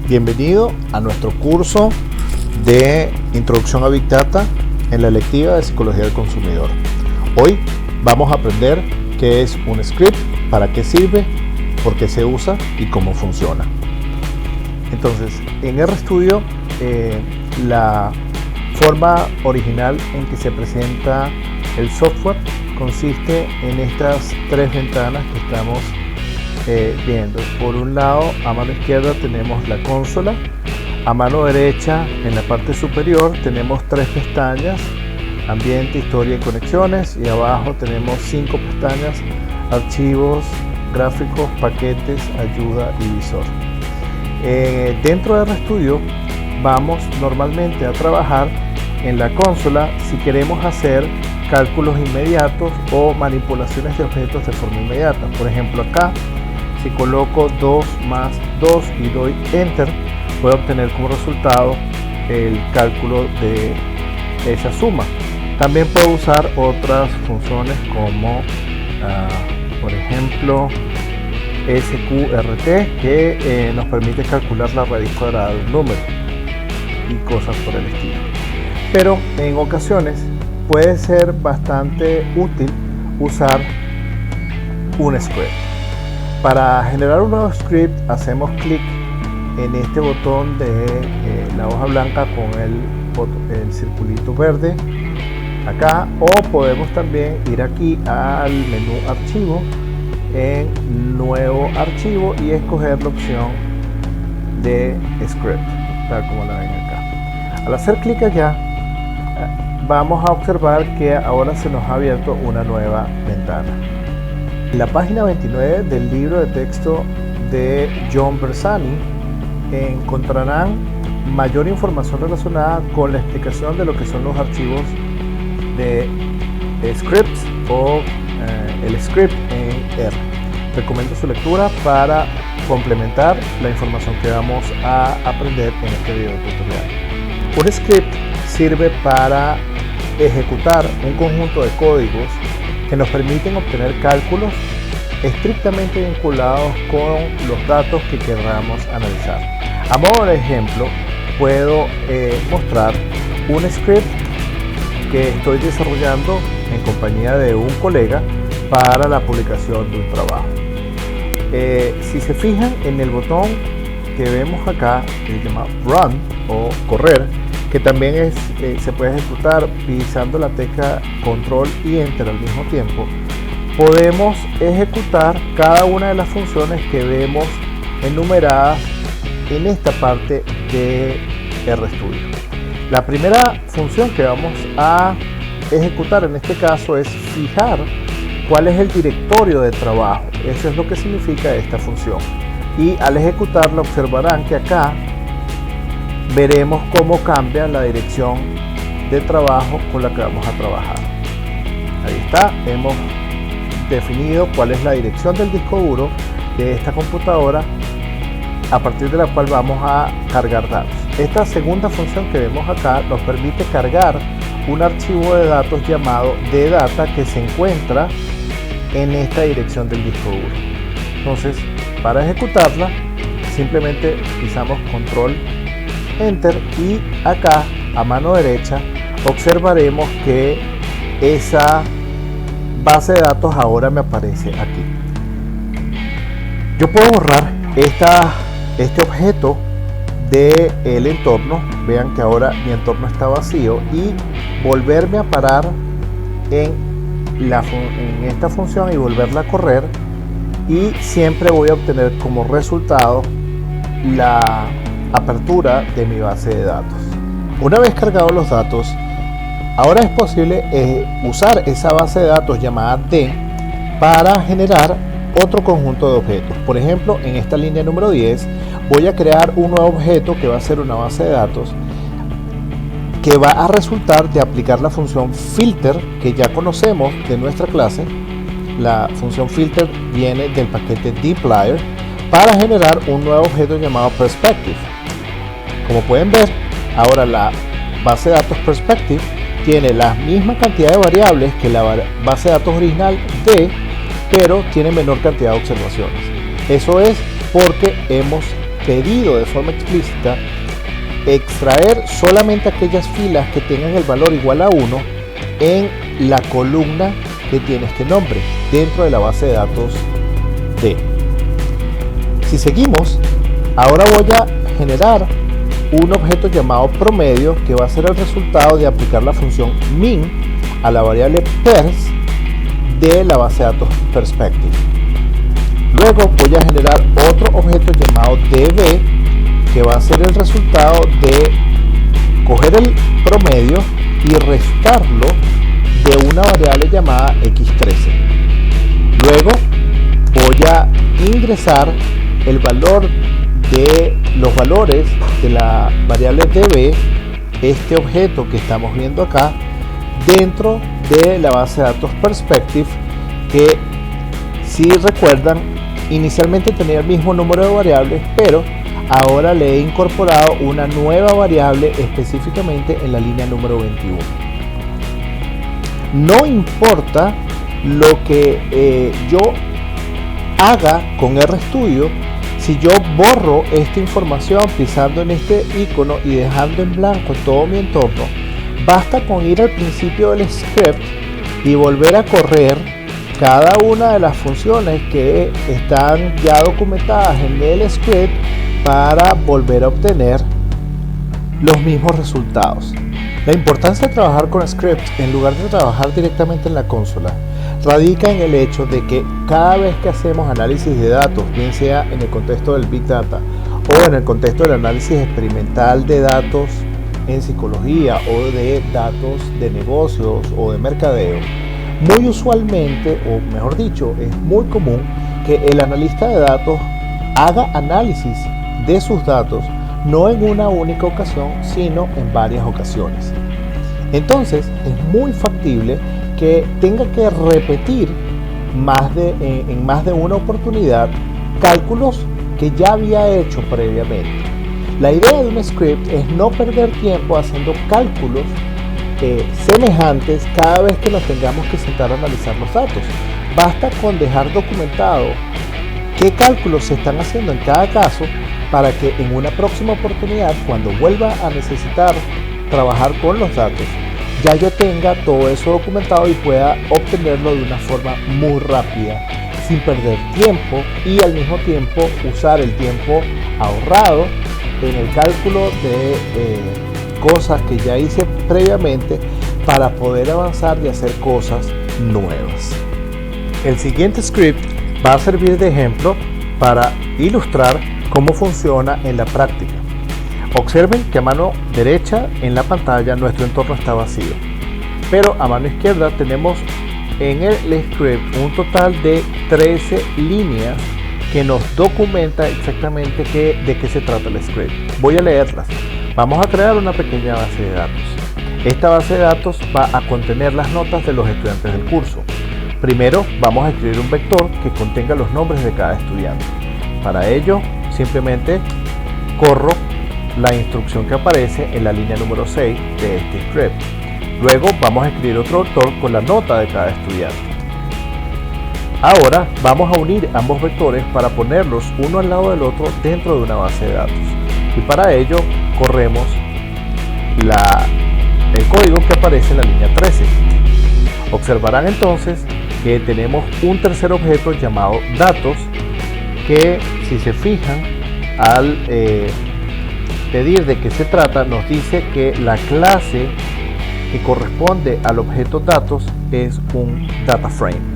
Bienvenido a nuestro curso de Introducción a Big Data en la electiva de Psicología del Consumidor. Hoy vamos a aprender qué es un script, para qué sirve, por qué se usa y cómo funciona. Entonces, en RStudio, la forma original en que se presenta el software consiste en estas tres ventanas que estamos viendo. Por un lado, a mano izquierda tenemos la consola, a mano derecha en la parte superior tenemos tres pestañas: ambiente, historia y conexiones, y abajo tenemos 5 pestañas: archivos, gráficos, paquetes, ayuda y visor. Dentro de RStudio vamos normalmente a trabajar en la consola si queremos hacer cálculos inmediatos o manipulaciones de objetos de forma inmediata. Por ejemplo, acá si coloco 2 más 2 y doy enter, voy a obtener como resultado el cálculo de esa suma. También puedo usar otras funciones como por ejemplo SQRT, que nos permite calcular la raíz cuadrada de un número y cosas por el estilo. Pero en ocasiones puede ser bastante útil usar un script. Para generar un nuevo script hacemos clic en este botón de la hoja blanca con el circulito verde acá, o podemos también ir aquí al menú archivo, en nuevo archivo, y escoger la opción de script, tal como la ven acá. Al hacer clic allá, vamos a observar que ahora se nos ha abierto una nueva ventana. En la página 29 del libro de texto de John Bersani encontrarán mayor información relacionada con la explicación de lo que son los archivos de scripts o el script en R. Recomiendo su lectura para complementar la información que vamos a aprender en este video tutorial. Un script sirve para ejecutar un conjunto de códigos que nos permiten obtener cálculos estrictamente vinculados con los datos que queramos analizar. A modo de ejemplo, puedo mostrar un script que estoy desarrollando en compañía de un colega para la publicación de un trabajo. Si se fijan en el botón que vemos acá, que se llama Run o correr, que también se puede ejecutar pisando la tecla Control y Enter al mismo tiempo, podemos ejecutar cada una de las funciones que vemos enumeradas en esta parte de RStudio. La primera función que vamos a ejecutar en este caso es fijar cuál es el directorio de trabajo. Eso es lo que significa esta función, y al ejecutarla observarán que acá veremos cómo cambia la dirección de trabajo con la que vamos a trabajar. Ahí está, hemos definido cuál es la dirección del disco duro de esta computadora, a partir de la cual vamos a cargar datos. Esta segunda función que vemos acá nos permite cargar un archivo de datos llamado ddata, que se encuentra en esta dirección del disco duro. Entonces, para ejecutarla simplemente pisamos Control Enter, y acá a mano derecha observaremos que esa base de datos ahora me aparece aquí. Yo puedo borrar este objeto del entorno. Vean que ahora mi entorno está vacío, y volverme a parar en esta función y volverla a correr, y siempre voy a obtener como resultado la apertura de mi base de datos. Una vez cargados los datos, ahora es posible usar esa base de datos llamada D para generar otro conjunto de objetos. Por ejemplo, en esta línea número 10 voy a crear un nuevo objeto que va a ser una base de datos que va a resultar de aplicar la función filter que ya conocemos de nuestra clase. La función filter viene del paquete dplyr para generar un nuevo objeto llamado perspective. Como pueden ver, ahora la base de datos perspective tiene la misma cantidad de variables que la base de datos original D, pero tiene menor cantidad de observaciones. Eso es porque hemos pedido de forma explícita extraer solamente aquellas filas que tengan el valor igual a 1 en la columna que tiene este nombre dentro de la base de datos D. Si seguimos, ahora voy a generar un objeto llamado promedio que va a ser el resultado de aplicar la función min a la variable pers de la base de datos perspective. Luego voy a generar otro objeto llamado db que va a ser el resultado de coger el promedio y restarlo de una variable llamada x13. Luego voy a ingresar el valor de los valores de la variable db, este objeto que estamos viendo acá, dentro de la base de datos perspective, que si recuerdan inicialmente tenía el mismo número de variables, pero ahora le he incorporado una nueva variable específicamente en la línea número 21. No importa lo que yo haga con RStudio, si yo borro esta información pisando en este icono y dejando en blanco todo mi entorno, basta con ir al principio del script y volver a correr cada una de las funciones que están ya documentadas en el script para volver a obtener los mismos resultados. La importancia de trabajar con scripts en lugar de trabajar directamente en la consola radica en el hecho de que cada vez que hacemos análisis de datos, bien sea en el contexto del Big Data o en el contexto del análisis experimental de datos en psicología o de datos de negocios o de mercadeo, muy usualmente, o mejor dicho, es muy común que el analista de datos haga análisis de sus datos no en una única ocasión, sino en varias ocasiones. Entonces, es muy factible que tenga que repetir en más de una oportunidad cálculos que ya había hecho previamente. La idea de un script es no perder tiempo haciendo cálculos semejantes cada vez que nos tengamos que sentar a analizar los datos. Basta con dejar documentado qué cálculos se están haciendo en cada caso para que en una próxima oportunidad, cuando vuelva a necesitar trabajar con los datos, ya yo tenga todo eso documentado y pueda obtenerlo de una forma muy rápida, sin perder tiempo, y al mismo tiempo usar el tiempo ahorrado en el cálculo de cosas que ya hice previamente para poder avanzar y hacer cosas nuevas. El siguiente script va a servir de ejemplo para ilustrar cómo funciona en la práctica. Observen que a mano derecha en la pantalla nuestro entorno está vacío, pero a mano izquierda tenemos en el script un total de 13 líneas que nos documenta exactamente de qué se trata el script. Voy a leerlas. Vamos a crear una pequeña base de datos. Esta base de datos va a contener las notas de los estudiantes del curso. Primero vamos a escribir un vector que contenga los nombres de cada estudiante. Para ello, simplemente corro la instrucción que aparece en la línea número 6 de este script. Luego vamos a escribir otro vector con la nota de cada estudiante. Ahora vamos a unir ambos vectores para ponerlos uno al lado del otro dentro de una base de datos. Y para ello corremos el código que aparece en la línea 13. Observarán entonces que tenemos un tercer objeto llamado datos, que si se fijan al pedir de qué se trata, nos dice que la clase que corresponde al objeto datos es un data frame.